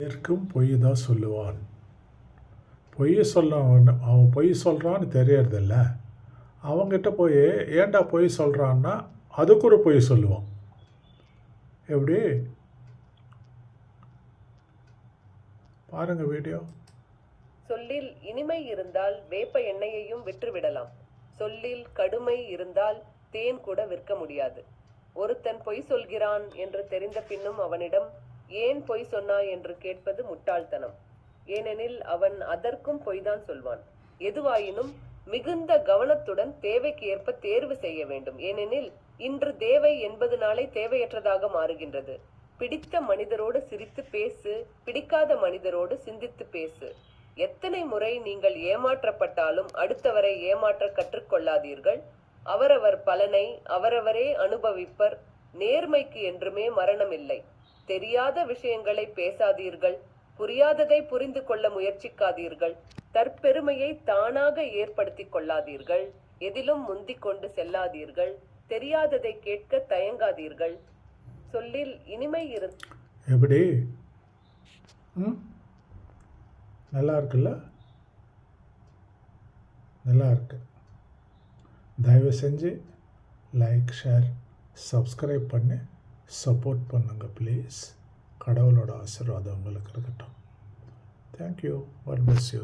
இதற்கும் பொய் தான் சொல்லுவான். பொய் அவன் பொய் சொல்கிறான்னு தெரியறதில்ல. அவங்ககிட்ட போய் ஏன்டா பொய் சொல்கிறான்னா அதுக்கு ஒரு பொய் சொல்லுவான். எப்படி பாருங்க வீடியோ. சொல்லில் இனிமை இருந்தால் வேப்ப எண்ணெயையும் விற்றுவிடலாம். சொல்லில் கடுமை இருந்தால் தேன் கூட விற்க முடியாது. ஒருத்தன் பொய் சொல்கிறான் என்று தெரிந்த பின்னும் அவனிடம் ஏன் பொய் சொன்னாய் என்று கேட்பது முட்டாள்தனம். ஏனெனில் அவன் அதற்கும் பொய்தான் சொல்வான். எதுவாயினும் மிகுந்த கவனத்துடன் தேவைக்கு ஏற்ப தேர்வு செய்ய வேண்டும். ஏனெனில் இன்று தேவை என்பது நாளை தேவையற்றதாக மாறுகின்றது. பிடித்த மனிதரோடு சிரித்து பேசு, பிடிக்காத மனிதரோடு சிந்தித்து பேசு. எத்தனை முறை நீங்கள் ஏமாற்றப்பட்டாலும் அடுத்தவரை ஏமாற்ற கற்றுக்கொள்ளாதீர்கள். அவரவர் பலனை அவரவரே அனுபவிப்பர். நேர்மைக்கு என்றுமே மரணம் இல்லை. தெரியாத விஷயங்களை பேசாதீர்கள். புரியாததை புரிந்து கொள்ள முயற்சிக்காதீர்கள். தற்பெருமையை தானாக ஏற்படுத்திக் கொள்ளாதீர்கள். எதிலும் முந்திக் கொண்டு செல்லாதீர்கள். தெரியாததை கேட்க தயங்காதீர்கள். சொல்லில் இனிமை எப்படி நல்லா இருக்குல்ல? நல்லா இருக்கு. தயவு செஞ்சு லைக், ஷேர், சப்ஸ்கிரைப் பண்ணி சப்போர்ட் பண்ணுங்க ப்ளீஸ். கடவுளோட ஆசீர்வாதம் உங்களுக்கு இருக்கட்டும். தேங்க்யூ. God bless you.